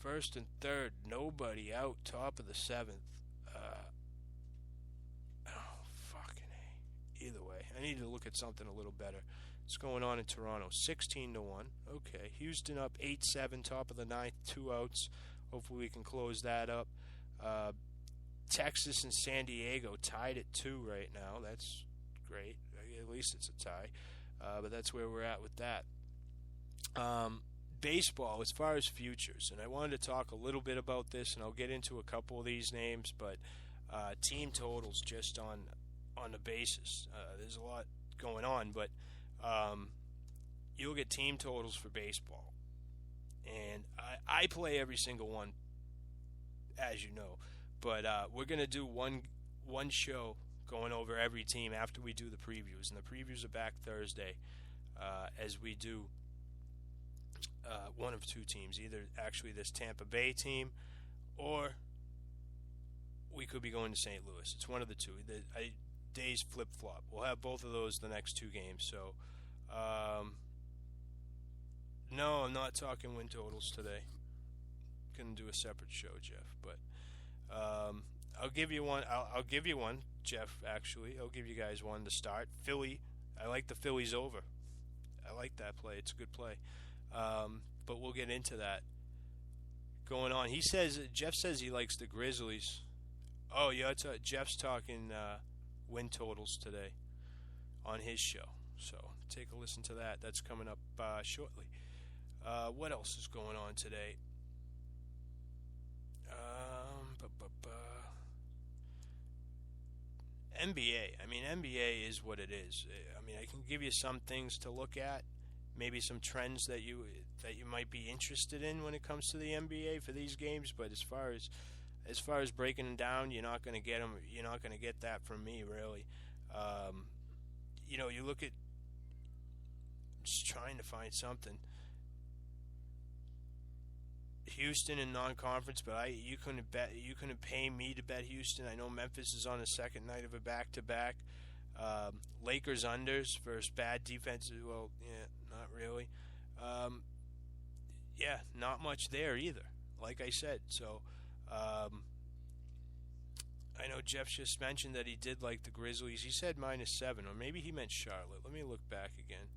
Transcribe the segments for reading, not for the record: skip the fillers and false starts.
First and third, nobody out. Top of the seventh. Oh, fucking A. Either way, I need to look at something a little better. What's going on in Toronto? 16-1. Okay. Houston up 8-7. Top of the ninth. 2 outs. Hopefully we can close that up. Texas and San Diego tied at 2 right now. That's great. At least it's a tie. But that's where we're at with that. Baseball, as far as futures, and I wanted to talk a little bit about this, and I'll get into a couple of these names, but team totals just on the basis. There's a lot going on, but you look at team totals for baseball, and I play every single one, as you know, but we're going to do one show going over every team after we do the previews, and the previews are back Thursday as we do one of two teams, either actually this Tampa Bay team or we could be going to St. Louis. It's one of the two. Days flip-flop. We'll have both of those the next 2 games. So, no, I'm not talking win totals today. Going to do a separate show, Jeff. But I'll give you one. I'll give you one, Jeff, actually. I'll give you guys one to start. Philly. I like the Phillies over. I like that play. It's a good play. But we'll get into that. Going on. Jeff says he likes the Grizzlies. Oh, yeah, Jeff's talking win totals today on his show. So take a listen to that. That's coming up shortly. What else is going on today? NBA. I mean, NBA is what it is. I mean, I can give you some things to look at. Maybe some trends that you might be interested in when it comes to the NBA for these games, but as far as breaking them down, you're not going to get them. You're not going to get that from me, really. You look at just trying to find something. Houston in non-conference, but you couldn't pay me to bet Houston. I know Memphis is on the second night of a back-to-back. Lakers unders versus bad defense. Well, yeah, not really. Not much there either. Like I said, so I know Jeff just mentioned that he did like the Grizzlies. He said -7, or maybe he meant Charlotte. Let me look back again.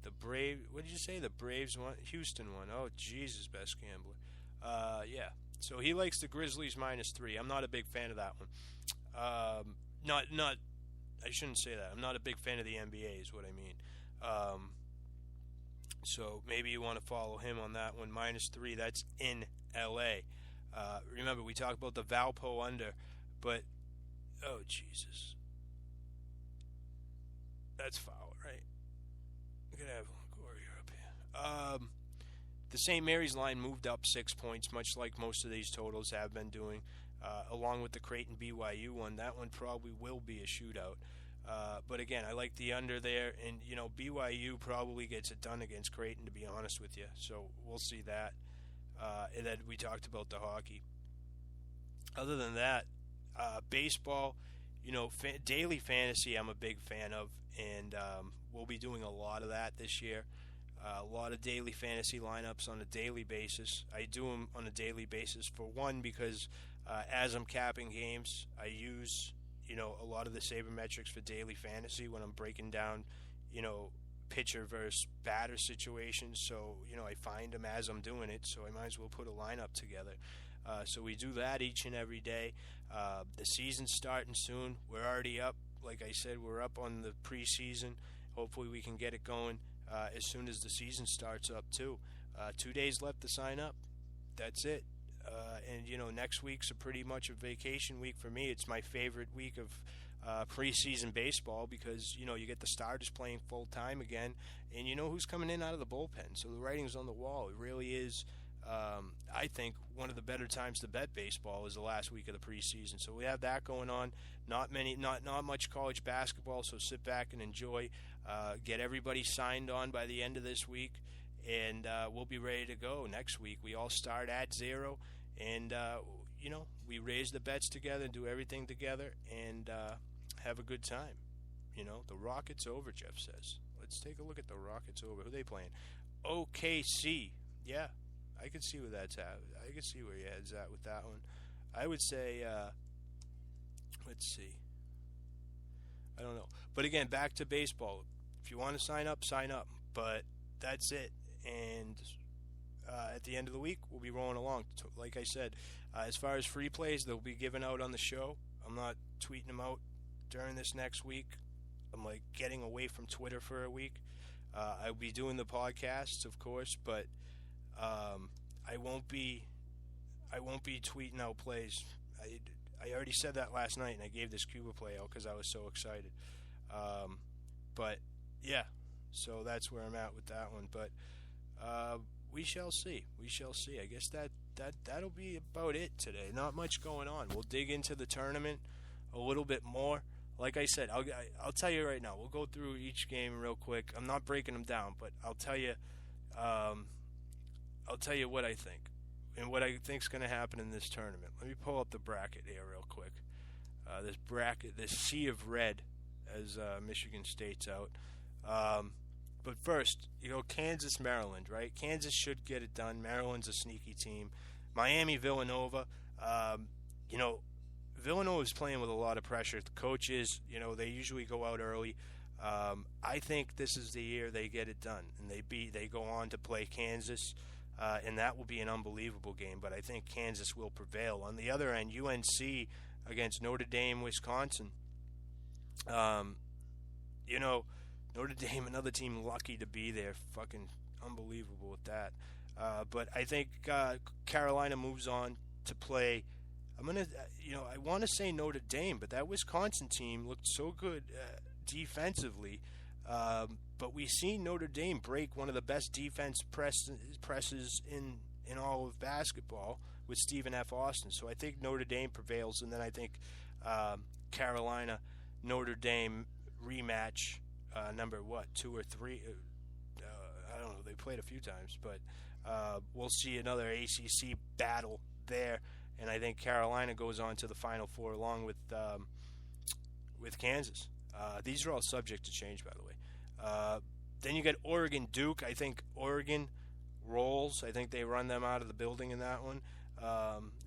The what did you say? The Braves won. Houston won. Oh, Jesus, best gambler. Yeah. So he likes the Grizzlies -3. I'm not a big fan of that one. Not. I shouldn't say that. I'm not a big fan of the NBA is what I mean. So maybe you want to follow him on that one. -3, that's in LA. Remember, we talked about the Valpo under, but, oh, Jesus. That's foul, right? We're going to have Longoria up here. The St. Mary's line moved up 6 points, much like most of these totals have been doing, along with the Creighton BYU one. That one probably will be a shootout. But again, I like the under there, and BYU probably gets it done against Creighton, to be honest with you. So we'll see that. And then we talked about the hockey. Other than that, baseball, daily fantasy I'm a big fan of, and we'll be doing a lot of that this year. A lot of daily fantasy lineups on a daily basis. I do them on a daily basis for one because as I'm capping games, I use a lot of the sabermetrics for daily fantasy when I'm breaking down pitcher versus batter situations. So I find them as I'm doing it, so I might as well put a lineup together. So we do that each and every day. The season's starting soon. We're already up. Like I said, we're up on the preseason. Hopefully we can get it going as soon as the season starts up too. 2 days left to sign up. That's it. And next week's pretty much a vacation week for me. It's my favorite week of preseason baseball because you get the starters playing full time again, and who's coming in out of the bullpen. So the writing's on the wall. It really is. I think one of the better times to bet baseball is the last week of the preseason. So we have that going on. Not much college basketball. So sit back and enjoy. Get everybody signed on by the end of this week, and we'll be ready to go next week. We all start at 0, and we raise the bets together, do everything together, and have a good time. The Rockets over, Jeff says. Let's take a look at the Rockets over. Who are they playing? OKC. Yeah. I could see where that's at. I could see where your head's at with that one. I would say, let's see. I don't know. But again, back to baseball. If you want to sign up, sign up. But that's it. And at the end of the week, we'll be rolling along. Like I said, as far as free plays, they'll be given out on the show. I'm not tweeting them out during this next week. I'm like getting away from Twitter for a week. I'll be doing the podcasts, of course, but I won't be tweeting out plays. I already said that last night, and I gave this Cuba play out because I was so excited. But yeah, so that's where I'm at with that one. But we shall see. We shall see. I guess that'll be about it today. Not much going on. We'll dig into the tournament a little bit more. Like I said, I'll tell you right now. We'll go through each game real quick. I'm not breaking them down, but I'll tell you what I think and what I think's going to happen in this tournament. Let me pull up the bracket here real quick. This bracket, this sea of red, as Michigan State's out. But first, Kansas, Maryland, right? Kansas should get it done. Maryland's a sneaky team. Miami, Villanova. Villanova's playing with a lot of pressure. The coaches, they usually go out early. I think this is the year they get it done, and they go on to play Kansas, and that will be an unbelievable game. But I think Kansas will prevail. On the other end, UNC against Notre Dame, Wisconsin. Notre Dame, another team lucky to be there. Fucking unbelievable with that. But I think Carolina moves on to play. I want to say Notre Dame, but that Wisconsin team looked so good defensively. But we seen Notre Dame break one of the best defense presses in all of basketball with Stephen F. Austin. So I think Notre Dame prevails, and then I think Carolina, Notre Dame rematch. Number 2 or 3? I don't know. They played a few times, but we'll see another ACC battle there, and I think Carolina goes on to the Final Four along with Kansas. These are all subject to change, by the way. Then you get Oregon, Duke. I think Oregon rolls. I think they run them out of the building in that one.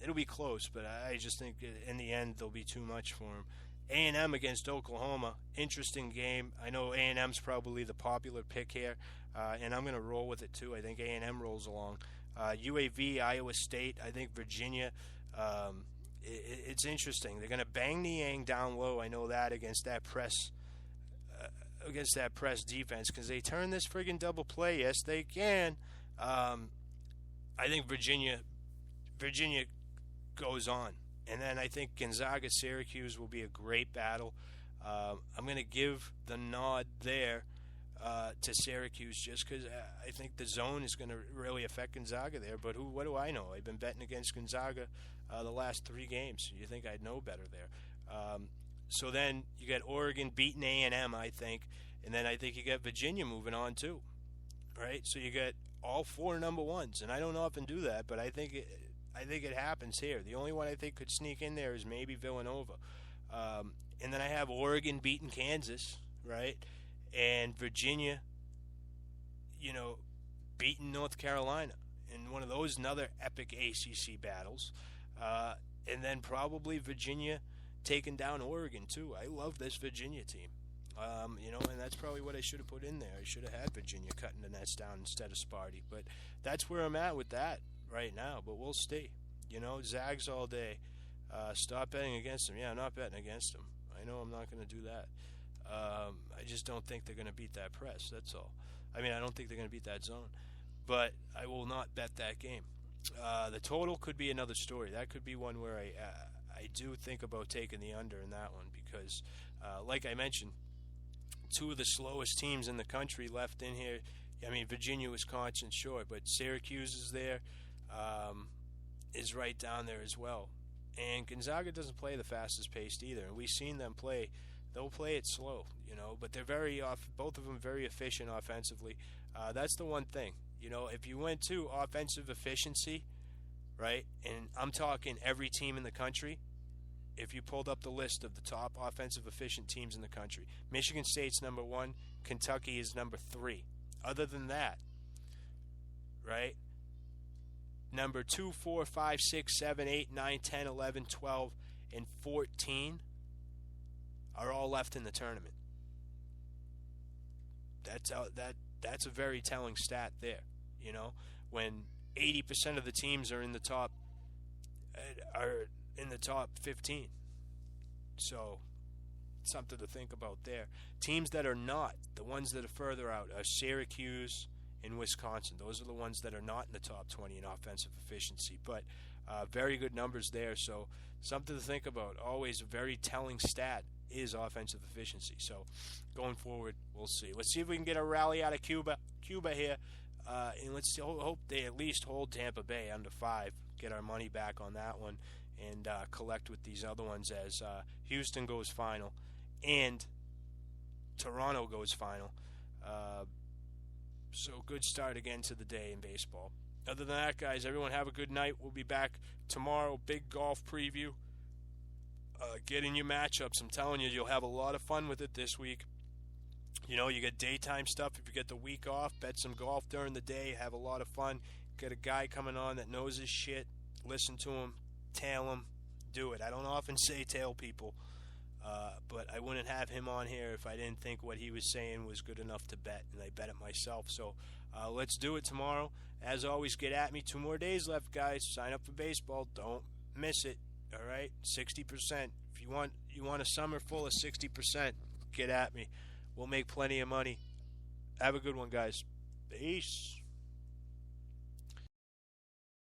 It'll be close, but I just think in the end there'll be too much for them. A&M against Oklahoma, interesting game. I know A&M's probably the popular pick here, and I'm going to roll with it too. I think A&M rolls along. UAV, Iowa State, I think Virginia. It's interesting. They're going to bang Niang down low. I know that against that press defense because they turn this friggin' double play. Yes, they can. I think Virginia goes on. And then I think Gonzaga-Syracuse will be a great battle. I'm going to give the nod there to Syracuse just because I think the zone is going to really affect Gonzaga there. But what do I know? I've been betting against Gonzaga the last 3 games. You think I'd know better there. So then you get Oregon beating A&M, I think. And then I think you get Virginia moving on too. Right? So you get all 4 number ones. And I don't often do that, but I think it happens here. The only one I think could sneak in there is maybe Villanova. And then I have Oregon beating Kansas, right? And Virginia, beating North Carolina. And one of those, another epic ACC battles. And then probably Virginia taking down Oregon, too. I love this Virginia team. And that's probably what I should have put in there. I should have had Virginia cutting the nets down instead of Sparty. But that's where I'm at with that right now, but we'll see. Zags all day. Stop betting against them. Yeah, I'm not betting against them. I know I'm not going to do that. I just don't think they're going to beat that press. That's all. I don't think they're going to beat that zone. But I will not bet that game. The total could be another story. That could be one where I do think about taking the under in that one because, like I mentioned, 2 of the slowest teams in the country left in here. Virginia, Wisconsin, sure, but Syracuse is there. Is right down there as well. And Gonzaga doesn't play the fastest paced either. And we've seen them play. They'll play it slow, but they're both of them very efficient offensively. That's the one thing. If you went to offensive efficiency, right, and I'm talking every team in the country, if you pulled up the list of the top offensive efficient teams in the country, Michigan State's number 1, Kentucky is number 3. Other than that, right, number 2, 4, 5, 6, 7, 8, 9, 10, 11, 12, and 14 are all left in the tournament. That's a very telling stat there. You know, when 80% of the teams are in the top 15. So something to think about there. Teams that are not, the ones that are further out, are Syracuse and Wisconsin. Those are the ones that are not in the top 20 in offensive efficiency. But very good numbers there. So something to think about. Always a very telling stat is offensive efficiency. So going forward, we'll see. Let's see if we can get a rally out of Cuba here. And let's hope they at least hold Tampa Bay under 5. Get our money back on that one and collect with these other ones as Houston goes final and Toronto goes final. So good start again to the day in baseball. Other than that, guys, everyone have a good night. We'll be back tomorrow. Big golf preview. Get in your matchups. I'm telling you, you'll have a lot of fun with it this week. You know, you get daytime stuff. If you get the week off, bet some golf during the day. Have a lot of fun. Get a guy coming on that knows his shit. Listen to him. Tail him. Do it. I don't often say tail people. But I wouldn't have him on here if I didn't think what he was saying was good enough to bet. And I bet it myself. So let's do it tomorrow. As always, get at me. 2 more days left, guys. Sign up for baseball. Don't miss it. All right? 60%. If you want a summer full of 60%, get at me. We'll make plenty of money. Have a good one, guys. Peace.